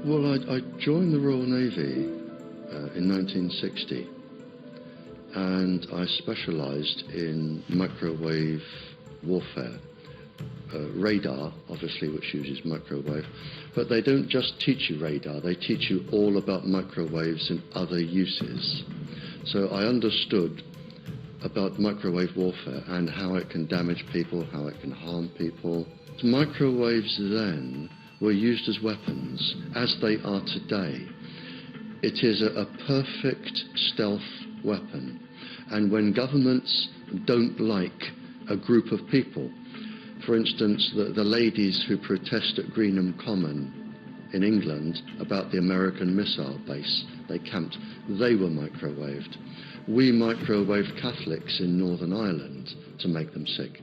Well, I joined the Royal Navy in 1960, and I specialised in microwave warfare. Radar, obviously, which uses microwave, but they don't just teach you radar, they teach you all about microwaves and other uses. So I understood about microwave warfare and how it can damage people, how it can harm people. Microwaves then were used as weapons, as they are today. It is a perfect stealth weapon, and when governments don't like a group of people, for instance, the ladies who protest at Greenham Common in England about the American missile base they camped, they were microwaved. We microwaved Catholics in Northern Ireland to make them sick.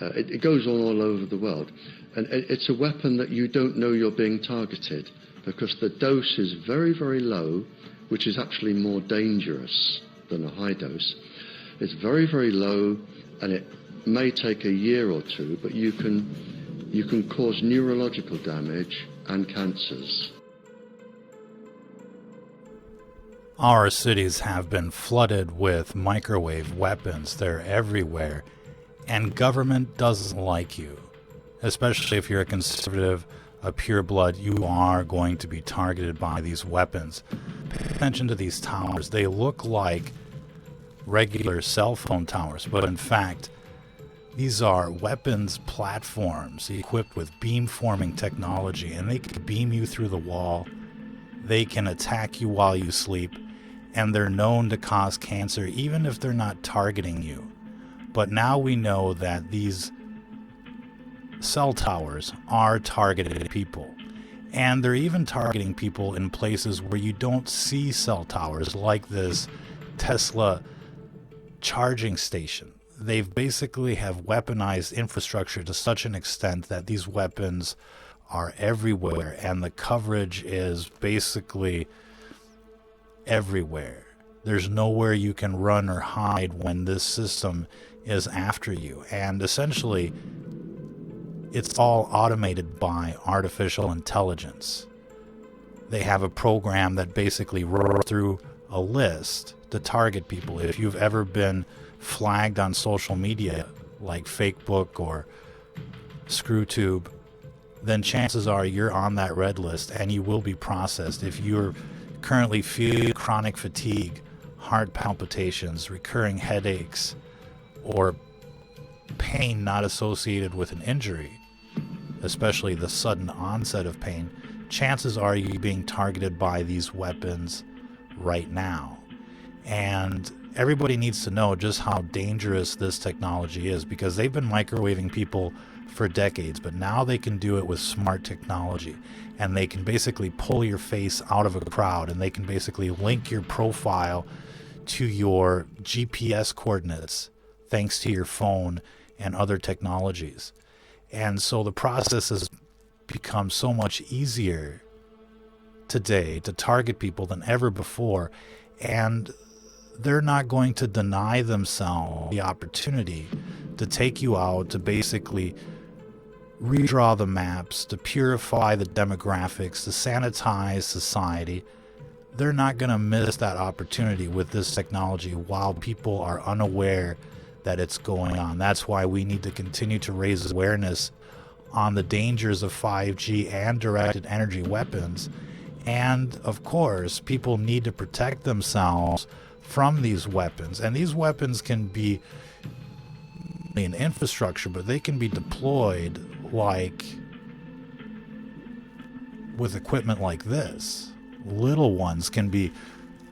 It goes on all over the world. And it's a weapon that you don't know you're being targeted, because the dose is very, very low, which is actually more dangerous than a high dose. It's very, very low, and it may take a year or two, but you can cause neurological damage and cancers. Our cities have been flooded with microwave weapons. They're everywhere, and government doesn't like you. Especially if you're a conservative, a pureblood, you are going to be targeted by these weapons. Pay attention to these towers. They look like regular cell phone towers, but in fact, these are weapons platforms equipped with beamforming technology, and they can beam you through the wall. They can attack you while you sleep, and they're known to cause cancer even if they're not targeting you. But now we know that these cell towers are targeted people, and they're even targeting people in places where you don't see cell towers, like this Tesla charging station. They've basically have weaponized infrastructure to such an extent that these weapons are everywhere, and the coverage is basically everywhere. There's nowhere you can run or hide when this system is after you, and essentially it's all automated by artificial intelligence. They have a program that basically runs through a list to target people. If you've ever been flagged on social media like Facebook or ScrewTube, then chances are you're on that red list and you will be processed. If you're currently feeling chronic fatigue, heart palpitations, recurring headaches, or pain not associated with an injury, especially the sudden onset of pain, chances are you're being targeted by these weapons right now. And everybody needs to know just how dangerous this technology is, because they've been microwaving people for decades, but now they can do it with smart technology, and they can basically pull your face out of a crowd, and they can basically link your profile to your GPS coordinates thanks to your phone and other technologies. And so the process has become so much easier today to target people than ever before, and they're not going to deny themselves the opportunity to take you out, to basically redraw the maps, to purify the demographics, to sanitize society. They're not going to miss that opportunity with this technology while people are unaware that it's going on. That's why we need to continue to raise awareness on the dangers of 5G and directed energy weapons. And of course, people need to protect themselves from these weapons. And these weapons can be in infrastructure, but they can be deployed like with equipment like this. Little ones can be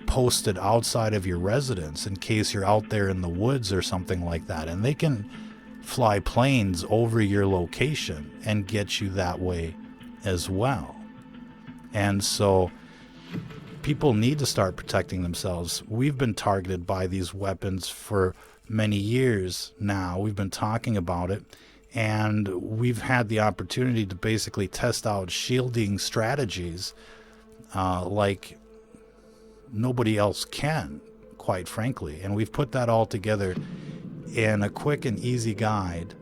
posted outside of your residence in case you're out there in the woods or something like that, and they can fly planes over your location and get you that way as well. And so people need to start protecting themselves. We've been targeted by these weapons for many years now. We've been talking about it, and we've had the opportunity to basically test out shielding strategies like nobody else can, quite frankly. And we've put that all together in a quick and easy guide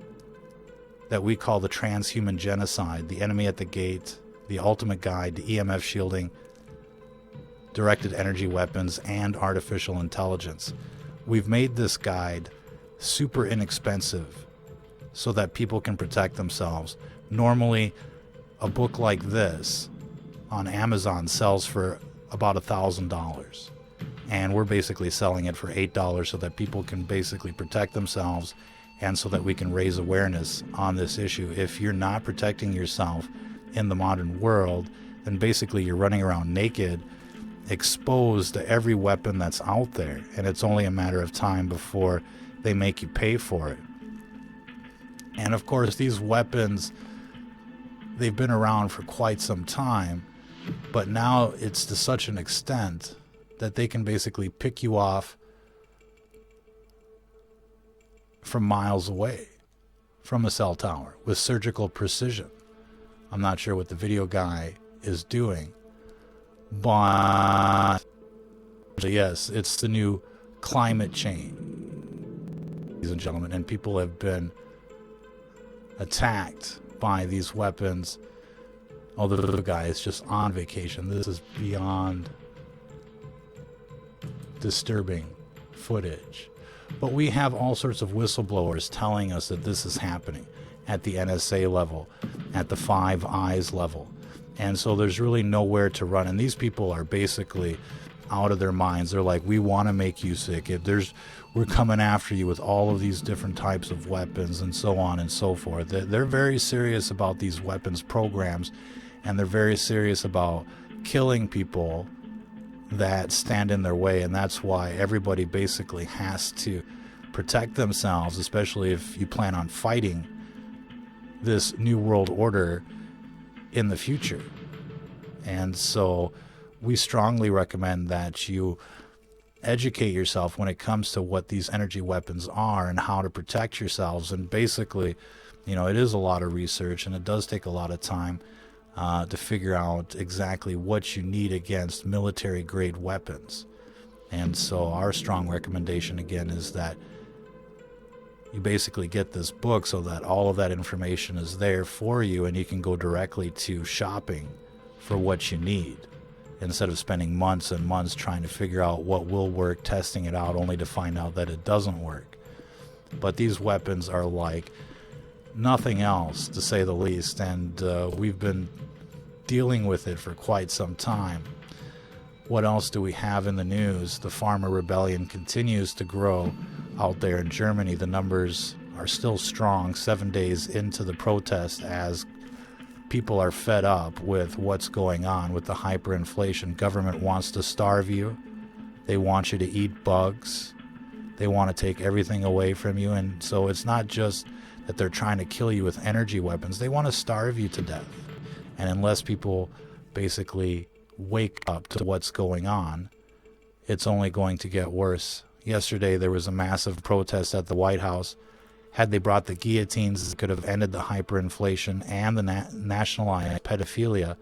that we call the Transhuman Genocide, the Enemy at the Gate, the ultimate guide to EMF shielding, directed energy weapons, and artificial intelligence. We've made this guide super inexpensive so that people can protect themselves. Normally, a book like this on Amazon sells for about $1,000. And we're basically selling it for $8 so that people can basically protect themselves and so that we can raise awareness on this issue. If you're not protecting yourself in the modern world, then basically you're running around naked, exposed to every weapon that's out there. And it's only a matter of time before they make you pay for it. And of course, these weapons, they've been around for quite some time, but now it's to such an extent that they can basically pick you off from miles away from a cell tower with surgical precision. I'm not sure what the video guy is doing, but yes, it's the new climate change, ladies and gentlemen, and people have been attacked by these weapons. Oh, the little guy is just on vacation. This is beyond disturbing footage. But we have all sorts of whistleblowers telling us that this is happening at the NSA level, at the Five Eyes level. And so there's really nowhere to run. And these people are basically out of their minds. They're like, we want to make you sick. We're coming after you with all of these different types of weapons and so on and so forth. They're very serious about these weapons programs, and they're very serious about killing people that stand in their way. And that's why everybody basically has to protect themselves, especially if you plan on fighting this new world order in the future. And so we strongly recommend that you educate yourself when it comes to what these energy weapons are and how to protect yourselves. And basically, it is a lot of research, and it does take a lot of time to figure out exactly what you need against military-grade weapons. And so our strong recommendation, again, is that you basically get this book so that all of that information is there for you, and you can go directly to shopping for what you need, instead of spending months and months trying to figure out what will work, testing it out, only to find out that it doesn't work. But these weapons are like nothing else, to say the least, and we've been dealing with it for quite some time. What else do we have in the news? The farmer rebellion continues to grow out there in Germany. The numbers are still strong 7 days into the protest, as people are fed up with what's going on with the hyperinflation. Government wants to starve you. They want you to eat bugs. They want to take everything away from you. And so it's not just that they're trying to kill you with energy weapons. They want to starve you to death. And unless people basically wake up to what's going on, it's only going to get worse. Yesterday, there was a massive protest at the White House. Had they brought the guillotines, it could have ended the hyperinflation and the nationalized pedophilia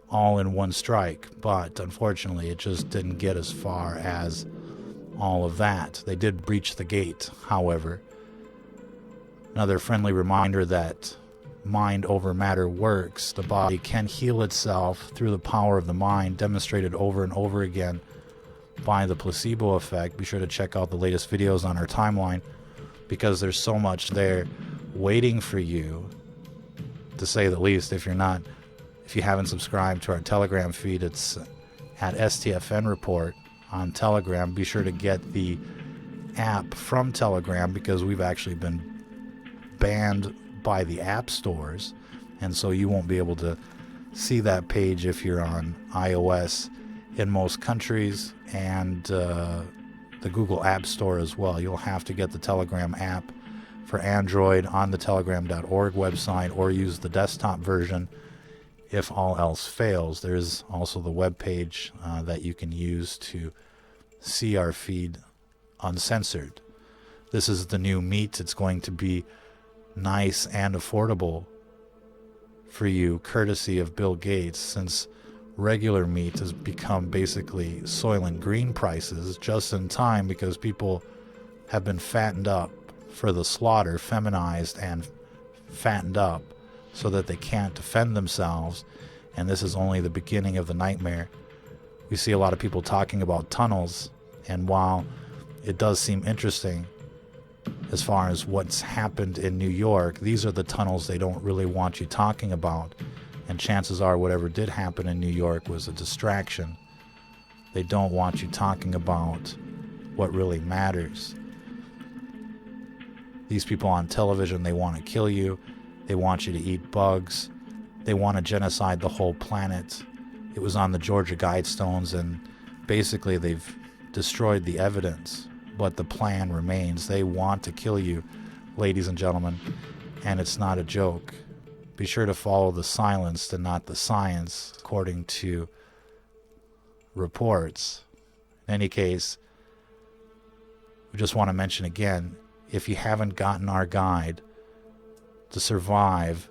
all in one strike. But unfortunately, it just didn't get as far as all of that. They did breach the gate, however. Another friendly reminder that mind over matter works. The body can heal itself through the power of the mind, demonstrated over and over again by the placebo effect. Be sure to check out the latest videos on our timeline, because there's so much there waiting for you, to say the least. If you haven't subscribed to our Telegram feed, it's at STFN Report on Telegram. Be sure to get the app from Telegram, because we've actually been banned by the app stores, and so you won't be able to see that page if you're on iOS in most countries, and the Google App Store as well. You'll have to get the Telegram app for Android on the telegram.org website, or use the desktop version if all else fails. There's also the web page that you can use to see our feed uncensored. This is the new meat. It's going to be nice and affordable for you, courtesy of Bill Gates, since regular meat has become basically Soylent Green prices just in time, because people have been fattened up for the slaughter, feminized and fattened up so that they can't defend themselves, and this is only the beginning of the nightmare. We see a lot of people talking about tunnels, and while it does seem interesting as far as what's happened in New York, these are the tunnels they don't really want you talking about, and chances are whatever did happen in New York was a distraction. They don't want you talking about what really matters. These people on television, they want to kill you. They want you to eat bugs. They want to genocide the whole planet. It was on the Georgia Guidestones, and basically they've destroyed the evidence, but the plan remains. They want to kill you, ladies and gentlemen, and it's not a joke. Be sure to follow the silence and not the science, according to reports. In any case, we just want to mention again, if you haven't gotten our guide to survive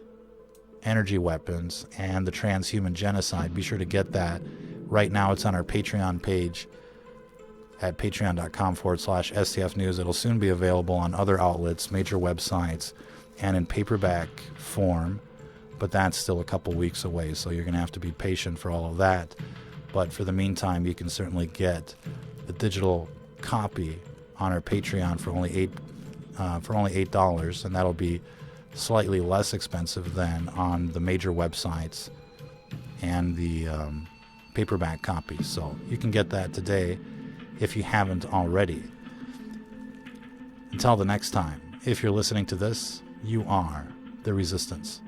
energy weapons and the transhuman genocide, be sure to get that. Right now it's on our Patreon page at patreon.com/STF News. It'll soon be available on other outlets, major websites, and in paperback form, but that's still a couple weeks away, so you're going to have to be patient for all of that. But for the meantime, you can certainly get the digital copy on our Patreon for only $8, and that'll be slightly less expensive than on the major websites and the paperback copy. So you can get that today if you haven't already. Until the next time, if you're listening to this, you are the Resistance.